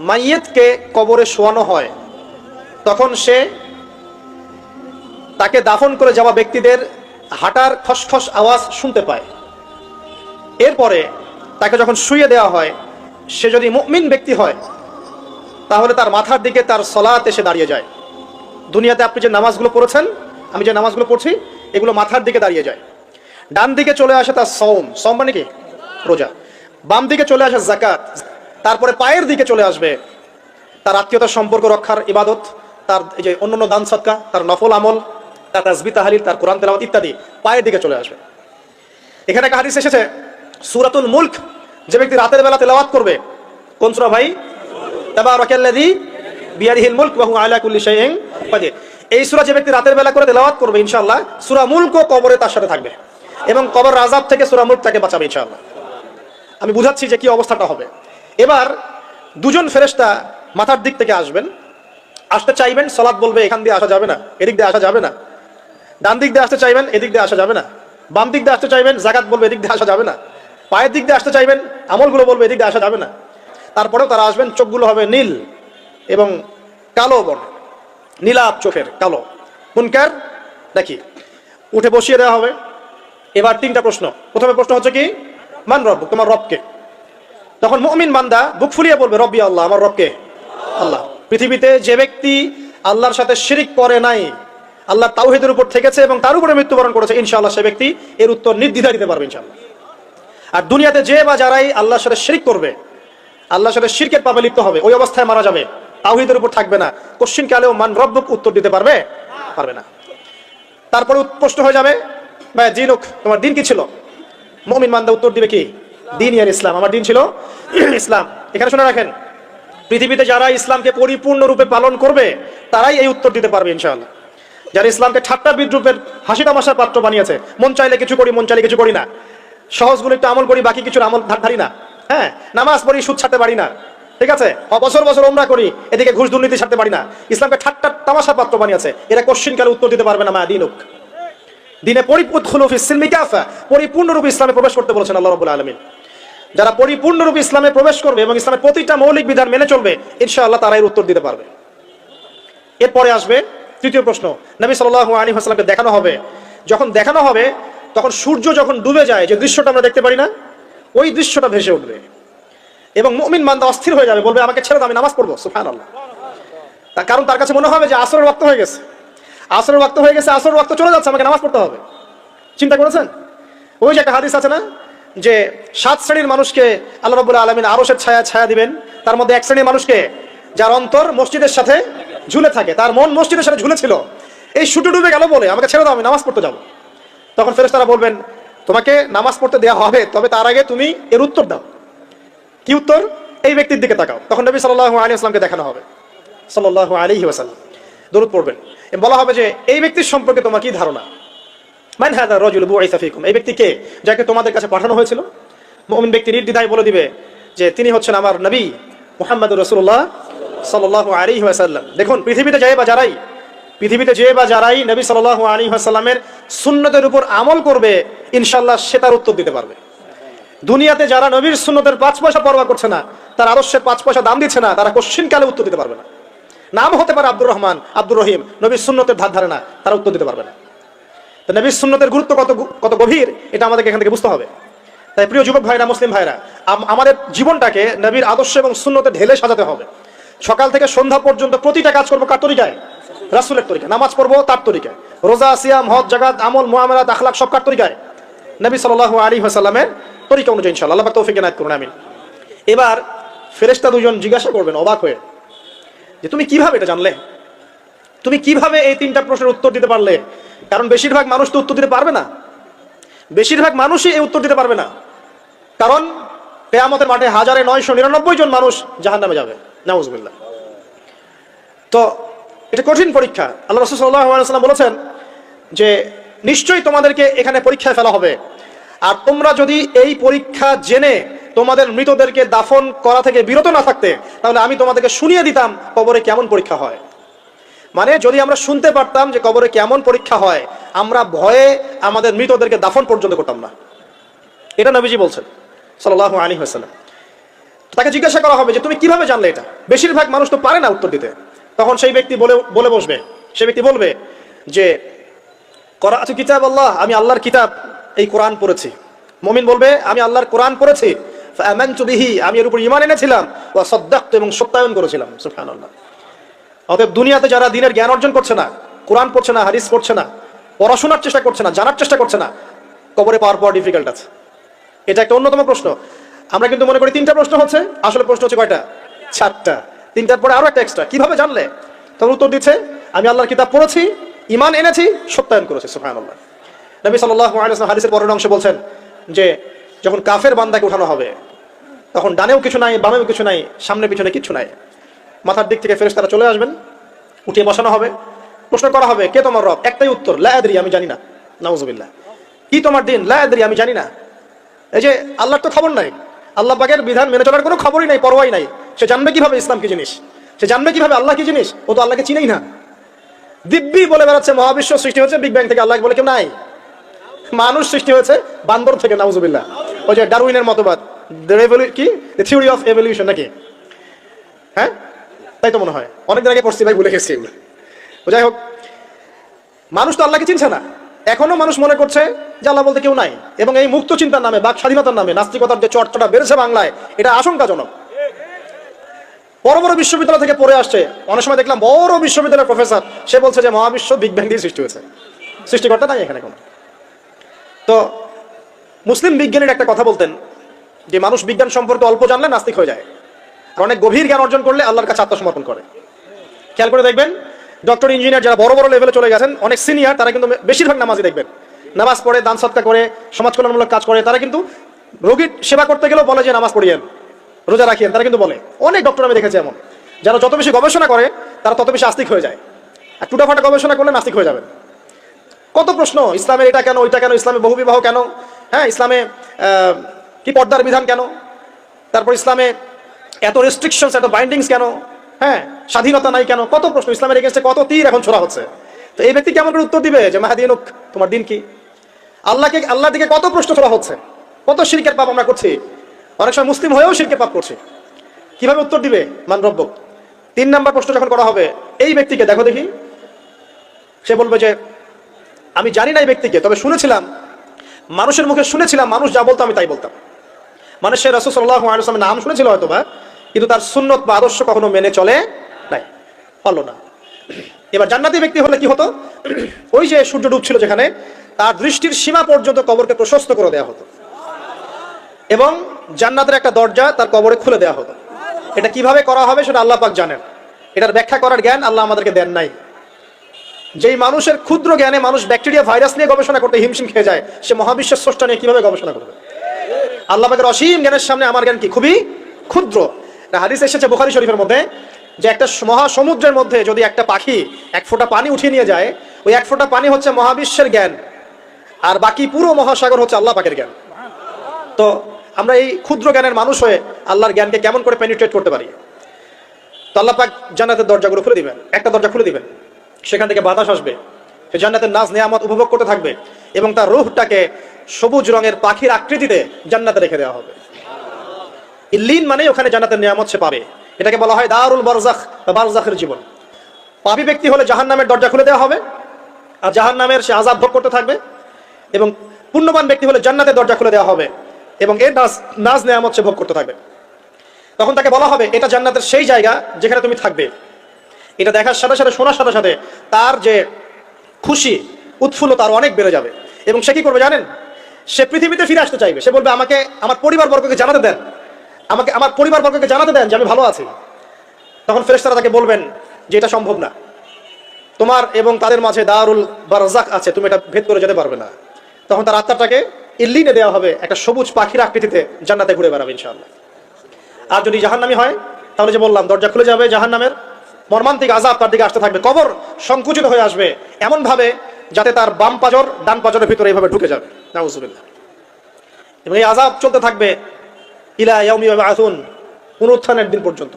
মাইয়েতকে কবরে শোয়ানো হয় তখন সে তাকে দাফন করে যাওয়া ব্যক্তিদের হাঁটার খসখস আওয়াজ শুনতে পায়। এরপরে তাকে যখন শুইয়ে দেওয়া হয়, সে যদি মুমিন ব্যক্তি হয় তাহলে তার মাথার দিকে তার সলাত এসে দাঁড়িয়ে যায়। দুনিয়াতে আপনি যে নামাজগুলো পড়েছেন, আমি যে নামাজগুলো পড়ছি, এগুলো মাথার দিকে দাঁড়িয়ে যায়। ডান দিকে চলে আসে তার সওম, সওম মানে কি? রোজা। বাম দিকে চলে আসে যাকাত। তারপরে পায়ের দিকে চলে আসবে তার আত্মীয়তার সম্পর্ক রক্ষার ইবাদত, তার এই যে অন্যান্য দান সদকা, তার নফল আমল, তার তাসবিহ তাহলিল, তার কোরআন তেলাওয়াত ইত্যাদি পায়ের দিকে চলে আসবে। এখানে একটা হাদিস এসেছে, সূরাতুল মুলক যে ব্যক্তি রাতের বেলা তেলাওয়াত করবে, কোন সূরা ভাই? তাবারাকাল্লাযী বিয়াদিহিল মুলক ওয়া হুয়া আলা কুল্লি শাইইন কাদির। এই সূরা যে ব্যক্তি রাতের বেলা করে তেলাওয়াত করবে, ইনশাআল্লাহ সূরা মুলকও কবরে তার সাথে থাকবে এবং কবর আযাব থেকে সূরা মুলক তাকে বাঁচাবে ইনশাআল্লাহ। আমি বুঝাচ্ছি যে কি অবস্থাটা হবে। এবার দুজন ফেরেশতা মাথার দিক থেকে আসবেন, আসতে চাইবেন, সালাত বলবে এখান দিয়ে আসা যাবে না, এদিক দিয়ে আসা যাবে না। ডান দিক দিয়ে আসতে চাইবেন, এদিক দিয়ে আসা যাবে না। বাম দিক দিয়ে আসতে চাইবেন, যাকাত বলবে এদিক দিয়ে আসা যাবে না। পায়ের দিক দিয়ে আসতে চাইবেন, আমলগুলো বলবে এদিক দিয়ে আসা যাবে না। তারপরেও তারা আসবেন, চোখগুলো হবে নীল এবং কালো বর্ণ, নীলাভ চোখের কালো। মুনকার নাকি উঠে বসিয়ে দেওয়া হবে। এবার তিনটা প্রশ্ন। প্রথমে প্রশ্ন হচ্ছে কি, মান রব, তোমার রবকে? তখন মুমিন বান্দা বুক ফুলিয়ে বলবে রব্বি আল্লাহ, আমার রবকে আল্লাহ। পৃথিবীতে যে ব্যক্তি আল্লাহর সাথে শিরিক করে নাই, আল্লাহ তাওহীদের উপর থেকেছে এবং তার উপরে মৃত্যুবরণ করেছে, ইনশাআল্লাহ সে ব্যক্তি এর উত্তর নির্দ্বিধায় দিতে পারবে ইনশাআল্লাহ। আর দুনিয়াতে যে বা যারাই আল্লাহর সাথে শিরিক করবে, আল্লাহর সাথে শিরকের পাপে লিপ্ত হবে, ওই অবস্থায় মারা যাবে, তাওহীদের উপর থাকবে না, কোশ্চিন কালেও মান রব্বুক উত্তর দিতে পারবে না। তারপরে প্রশ্ন হয়ে যাবে ভাই দিনুক, তোমার দিন কি ছিল? মুমিন বান্দা উত্তর দিবে কি? দিন ইয়ার ইসলাম, আমার দিন ছিল ইসলাম। এখানে শুনে রাখেন, পৃথিবীতে যারা ইসলামকে পরিপূর্ণরূপে পালন করবে তারাই এই উত্তর দিতে পারবে ইনশাআল্লাহ। যারা ইসলামকে ঠাট্টা বিদ্রুপের হাসি তামাশার পাত্র বানিয়েছে, মন চাইলে কিছু করি, মন চাইলে কিছু করি না, সহজগুলো একটু আমল করি, বাকি কিছুর আমল ধারি না, হ্যাঁ, নামাজ পড়ি, সুদ ছাড়তে পারি না, ঠিক আছে, বছর বছর ওমরা করি, এদিকে ঘুষ দুর্নীতি ছাড়তে পারি না, ইসলামকে ঠাট্টা তামাশার পাত্র বানিয়েছে, এরা কোশ্চিন কালে উত্তর দিতে পারবে না মা দিনুক। দিনে পরিপূর্ণরূপে ইসলামে প্রবেশ করতে বলেছেন আল্লাহ রাব্বুল আলামিন। যারা পরিপূর্ণরূপে ইসলামে প্রবেশ করবে এবং ইসলামের প্রতিটা মৌলিক বিধান মেনে চলবে, ইনশাআল্লাহ তারা এর উত্তর দিতে পারবে। এরপরে আসবে তৃতীয় প্রশ্ন। নবী সাল্লাল্লাহু আলাইহি ওয়াসাল্লামকে দেখানো হবে, যখন দেখানো হবে তখন সূর্য যখন ডুবে যায়, যে দৃশ্যটা আমরা দেখতে পারি না, ওই দৃশ্যটা ভেসে উঠবে এবং মুমিন বান্দা অস্থির হয়ে যাবে, বলবে আমাকে ছেড়ে দাও, আমি নামাজ পড়বো। সুবহানাল্লাহ। তার কারণ তার কাছে মনে হবে যে আসরের ওয়াক্ত হয়ে গেছে, আসরের ওয়াক্ত হয়ে গেছে, আসরের ওয়াক্ত চলে যাচ্ছে, আমাকে নামাজ পড়তে হবে। চিন্তা করেছেন? ওই যে একটা হাদিস আছে না, যে 7 শ্রেণীর মানুষকে আল্লাহ রাব্বুল আলামিন আরশের ছায়া দিবেন। তার মধ্যে এক শ্রেণীর মানুষকে যার অন্তর মসজিদের সাথে ঝুলে থাকে, তার মন মসজিদের সাথে ঝুলে ছিল, এই সূর্য ডুবে গেল বলে আমাকে ছেড়ে দাও, আমি নামাজ পড়তে যাব। তখন ফেরেশতারা বলবেন তোমাকে নামাজ পড়তে দেওয়া হবে, তবে তার আগে তুমি এর উত্তর দাও। কি উত্তর? এই ব্যক্তির দিকে তাকাও। তখন নবী সাল্লাল্লাহু আলাইহি ওয়াসাল্লামকে দেখানো হবে, সাল্লাল্লাহু আলাইহি ওয়াসাল্লাম দরুদ পড়বেন, বলা হবে যে এই ব্যক্তির সম্পর্কে তোমার কি ধারণা? মান হাযা রাজুল বুইসা ফীকুম, এই ব্যক্তি কে, যাকে তোমাদের কাছে পাঠানো হয়েছিল? মুমিন ব্যক্তি নির্দ্বিধায় বলে দিবে যে তিনি হচ্ছেন আমার নবী মুহাম্মদুর রাসূলুল্লাহ সাল্লাল্লাহু আলাইহি ওয়াসাল্লাম। দেখুন, পৃথিবীতে যে বা যারাই নবী সাল্লাল্লাহু আলাইহি ওয়াসাল্লামের সুন্নতের উপর আমল করবে, ইনশাআল্লাহ সে তার উত্তর দিতে পারবে। দুনিয়াতে যারা নবীর সুন্নতের 5 পয়সা পরোয়া করছে না, তার আরশের 5 পয়সা দাম দিচ্ছে না, তারা কোশ্চিন কালে উত্তর দিতে পারবে না। নাম হতে পারে আব্দুর রহমান, আব্দুর রহিম, নবীর সুন্নতের ধার ধারে না, তারা উত্তর দিতে পারবে না। তো নবীর সুন্নতের গুরুত্ব কত গভীর, এটা আমাদেরকে এখান থেকে বুঝতে হবে। তাই প্রিয় যুবক ভাইরা, মুসলিম ভাইরা, আমাদের জীবনটাকে নবীর আদর্শ এবং সুন্নতে ঢেলে সাজাতে হবে। সকাল থেকে সন্ধ্যা পর্যন্ত প্রতিটা কাজ করবো কার তরিকায়? রাসূলের তরিকায়। নামাজ পড়বো তার তরিকায়, রোজা, সিয়াম, হজ, যাকাত, আমল, মুআমালাত, আখলাক সব কার তরিকায়? নবী সাল্লাল্লাহু আলাইহি ওয়াসাল্লামের তরিকা অনুযায়ী ইনশাআল্লাহ। আল্লাহ পাক তৌফিক এনায়েত করুন, আমিন। এবার ফেরেশতা দুজন জিজ্ঞাসা করবেন অবাক হয়ে যে তুমি কিভাবে এটা জানলে, তুমি কিভাবে এই 3টা প্রশ্নের উত্তর দিতে পারলে? কারণ বেশিরভাগ মানুষ তো উত্তর দিতে পারবে না, বেশিরভাগ মানুষই এই উত্তর দিতে পারবে না। কারণ কিয়ামতের মাঠে 1999 জন মানুষ জাহান্নামে যাবে, নাউজুবিল্লাহ। তো এটা কঠিন পরীক্ষা। আল্লাহ রাসূল সাল্লাল্লাহু আলাইহি ওয়াসাল্লাম বলেছেন যে নিশ্চয়ই তোমাদেরকে এখানে পরীক্ষায় ফেলা হবে, আর তোমরা যদি এই পরীক্ষা জেনে তোমাদের মৃতদেরকে দাফন করা থেকে বিরত না থাকতে, তাহলে আমি তোমাদেরকে শুনিয়ে দিতাম কবরে কেমন পরীক্ষা হয়। মানে যদি আমরা শুনতে পারতাম যে কবরে কেমন পরীক্ষা হয়, আমরা ভয়ে আমাদের মৃতদেরকে দাফন পর্যন্ত করতাম না। এটা নবীজি বলছেন সাল্লাল্লাহু আলাইহি ওয়াসাল্লাম। তাকে জিজ্ঞাসা করা হবে যে তুমি কিভাবে জানলে এটা? বেশিরভাগ মানুষ তো পারে না উত্তর দিতে। তখন সেই ব্যক্তি বলে বসবে, সেই ব্যক্তি বলবে যে করাতু কিতাব আল্লাহ, আমি আল্লাহর কিতাব এই কোরআন পড়েছি। মুমিন বলবে আমি আল্লাহর কোরআন পড়েছি, ফাআমানতু বিহি, আমি এর উপর ঈমান এনেছিলাম, ওয়া সাদ্দাকতু, এবং সত্যায়ন করেছিলাম। সুবহানাল্লাহ। অতএব দুনিয়াতে যারা দ্বীনের জ্ঞান অর্জন করছে না, কোরআন পড়ছে না, হাদিস পড়ছে না, পড়াশোনার চেষ্টা করছে না, জানার চেষ্টা করছে না, কবরে পাওয়ার পর ডিফিকাল্ট আছে। এটা একটা অন্যতম প্রশ্ন। আমরা কিন্তু মনে করি 3টা প্রশ্ন হচ্ছে, আসলে প্রশ্ন হচ্ছে কয়টা? 4টা। 3টার পরে আরো একটা এক্সট্রা। কিভাবে জানলে? তখন উত্তর দিচ্ছে আমি আল্লাহর কিতাব পড়েছি, ঈমান এনেছি, সত্যায়ন করেছি। সুবহানাল্লাহ। নবী সাল্লাল্লাহু আলাইহি ওয়াসাল্লাম হাদিসের পরের অংশে বলছেন যে যখন কাফের বান্দাকে উঠানো হবে, তখন ডানেও কিছু নাই, বামেও কিছু নাই, সামনে পিছনে কিছু নাই। মাথার দিক থেকে ফেরেশতারা চলে আসবেন, উঠিয়ে বসানো হবে, প্রশ্ন করা হবে কে তোমার রব? একটাই উত্তর, লা আদরি, আমি জানি না। নাউযুবিল্লাহ। কি তোমার দিন? লা আদরি, আমি জানি না। এই যে আল্লাহর তো খবর নাই, আল্লাহ পাকের বিধান মেনে চলার কোনো খবরই নাই, পরোয়াই নাই। সে জানবে কিভাবে ইসলাম কি জিনিস? সে জানবে কিভাবে আল্লাহ কি জিনিস? ও তো আল্লাহকে চিনেই না। দিব্যি বলে বেড়াচ্ছে মহাবিশ্ব সৃষ্টি হয়েছে বিগ ব্যাং থেকে, আল্লাহ বলে কেউ নাই। মানুষ সৃষ্টি হয়েছে বান্দর থেকে। নাউযুবিল্লাহ। ওই যে ডারউইনের মতবাদ, কি থিওরি অফ এভলিউশন নাকি? হ্যাঁ, তাই তো মনে হয়। অনেকদিন আগে পড়ছি ভাই, ভুলে গেছি এগুলো। যাই হোক, মানুষ তো আল্লাহকে চিনছে না। এখনো মানুষ মনে করছে যে আল্লাহ বলতে কেউ নাই, এবং এই মুক্ত চিন্তার নামে, বাক স্বাধীনতার নামে নাস্তিকতার যে চর্চাটা বেড়েছে বাংলায়, এটা আশঙ্কাজনক। বড় বড় বিশ্ববিদ্যালয় থেকে পড়ে আসছে, অনেক সময় দেখলাম বড় বিশ্ববিদ্যালয়ের প্রফেসর, সে বলছে যে মহাবিশ্ব বিগ ব্যাং দিয়ে সৃষ্টি হয়েছে, সৃষ্টিকর্তা নাই এখানে কোনো। তো মুসলিম বিজ্ঞানীর একটা কথা বলতেন যে মানুষ বিজ্ঞান সম্পর্কে অল্প জানলে নাস্তিক হয়ে যায়, আর অনেক গভীর জ্ঞান অর্জন করলে আল্লাহর কাছে আত্মসমর্পণ করে। খেয়াল করে দেখবেন, ডক্টর, ইঞ্জিনিয়ার যারা বড় বড় লেভেলে চলে গেছেন, অনেক সিনিয়র, তারা কিন্তু বেশিরভাগ নামাজি দেখবেন, নামাজ পড়ে, দান সৎকার করে, সমাজ কল্যাণমূলক কাজ করে। তারা কিন্তু রোগীর সেবা করতে গেলেও বলে যে নামাজ পড়িয়েন, রোজা রাখিয়েন, তারা কিন্তু বলে। অনেক ডক্টর আমি দেখেছি এমন, যারা যত বেশি গবেষণা করে তারা তত বেশি আস্তিক হয়ে যায়। আর টুটাফাটা গবেষণা করলে নাস্তিক হয়ে যাবেন। কত প্রশ্ন, ইসলামের এটা কেন, ওইটা কেন, ইসলামে বহু বিবাহ কেন, হ্যাঁ, ইসলামে কি পর্দার বিধান কেন, তারপর ইসলামে এত রেস্ট্রিকশনস, এত বাইন্ডিংস কেন, হ্যাঁ, স্বাধীনতা নাই কেন, কত প্রশ্ন। ইসলামের এগেইনস্টে কত তীর এখন ছোড়া হচ্ছে। তো এই ব্যক্তি কেমন করে উত্তর দিবে যে মাহাদিনুক, তোমার দিন কি? আল্লাহর দিকে কত প্রশ্ন ছোড়া হচ্ছে, কত শিরকের পাপ আমরা করছি, অনেক সময় মুসলিম হয়েও শিরকের পাপ করছি। কিভাবে উত্তর দিবে মান রব্বুক? 3 নাম্বার প্রশ্ন যখন করা হবে এই ব্যক্তিকে, দেখো দেখি, সে বলবে যে আমি জানি না এই ব্যক্তিকে, তবে শুনেছিলাম, মানুষের মুখে শুনেছিলাম, মানুষ যা বলতো আমি তাই বলতাম। মানে সে রাসূল সাল্লাল্লাহু আলাইহি ওয়াসাল্লামের নাম শুনেছিল হয়তোবা, কিন্তু তার সুন্নত বা আদর্শ কখনো মেনে চলে নাই, হলো না। এবার জান্নাতি ব্যক্তি হলে কি হতো? ওই যে সূর্য ডুবছিল যেখানে, তার দৃষ্টির সীমা পর্যন্ত কবরকে প্রশস্ত করে দেওয়া হতো, এবং জান্নাতের একটা দরজা তার কবরে খুলে দেওয়া হতো। এটা কিভাবে করা হবে সেটা আল্লাহ পাক জানেন, এটার ব্যাখ্যা করার জ্ঞান আল্লাহ আমাদেরকে দেন নাই। যেই মানুষের ক্ষুদ্র জ্ঞানে মানুষ ব্যাকটেরিয়া ভাইরাস নিয়ে গবেষণা করতে হিমশিম খেয়ে যায়, সে মহাবিশ্বের স্রষ্টা নিয়ে কিভাবে গবেষণা করবে? আল্লাহ পাকের অসীম জ্ঞানের সামনে আমার জ্ঞান কি? খুবই ক্ষুদ্র। হাদিস এসেছে বুখারী শরীফের মধ্যে যে একটা মহাসমুদ্রের মধ্যে যদি একটা পাখি 1 ফোঁটা পানি উঠিয়ে নিয়ে যায়, ওই 1 ফোঁটা পানি হচ্ছে মহাবিশ্বের জ্ঞান, আর বাকি পুরো মহাসাগর হচ্ছে আল্লাহ পাকের জ্ঞান। তো আমরা এই ক্ষুদ্র জ্ঞানের মানুষ হয়ে আল্লাহর জ্ঞানকে কেমন করে পেনিট্রেট করতে পারি? তো আল্লাহ পাক জান্নাতের দরজাগুলো খুলে দিবেন, একটা দরজা খুলে দিবেন, সেখান থেকে বাতাস আসবে, সে জান্নাতের নাজ নেয়ামত উপভোগ করতে থাকবে, এবং তার রূহটাকে সবুজ রঙের পাখির আকৃতিতে জান্নাতে রেখে দেওয়া হবে। ইল্লিন মানে ওখানে জান্নাতের নিয়ামত সে পাবে। এটাকে বলা হয় দারুল বারজাখ বা বারজাখের জীবন। পাপী ব্যক্তি হলে জাহান্নামের দরজা খুলে দেওয়া হবে, আর জাহান্নামের সে আযাব ভোগ করতে থাকবে, এবং পুণ্যবান ব্যক্তি হলে জান্নাতের দরজা খুলে দেওয়া হবে, এবং এর নাজ নিয়ামত সে ভোগ করতে থাকবে। তখন তাকে বলা হবে এটা জান্নাতের সেই জায়গা যেখানে তুমি থাকবে। এটা দেখার সাথে সাথে, শোনার সাথে সাথে তার যে খুশি, উৎফুল্লতা আরো অনেক বেড়ে যাবে। এবং সে কি করবে জানেন? সে পৃথিবীতে ফিরে আসতে চাইবে। সে বলবে আমাকে আমার পরিবারবর্গকে জানাতে দেন, আমাকে আমার পরিবারবর্গকে জানাতে দেন যে আমি ভালো আছি। তখন ফেরেশতারা তাকে বলবেন যে এটা সম্ভব না, তোমার এবং তাদের মাঝে দারুল বারজাখ আছে, তুমি এটা ভেদ করে যেতে পারবে না। তখন তার আত্মাটাকে ইল্লিনে দেওয়া হবে, একটা সবুজ পাখির আকৃতিতে জান্নাতে ঘুরে বেড়াবে ইনশাআল্লাহ। আর যদি জাহান্নামী হয় তাহলে যে বললাম দরজা খুলে যাবে, জাহান্নামের মর্মান্তিক আযাব তার দিকে আসতে থাকবে, কবর সংকুচিত হয়ে আসবে এমন ভাবে যাতে তার বাম পাজর ডান পাজরের ভিতরে এইভাবে ঢুকে যাবে, নাউযুবিল্লাহ। এবং এই আযাব চলতে থাকবে ইলা ইয়াউমি ইউবআসুন, পুনরুত্থানের দিন পর্যন্ত।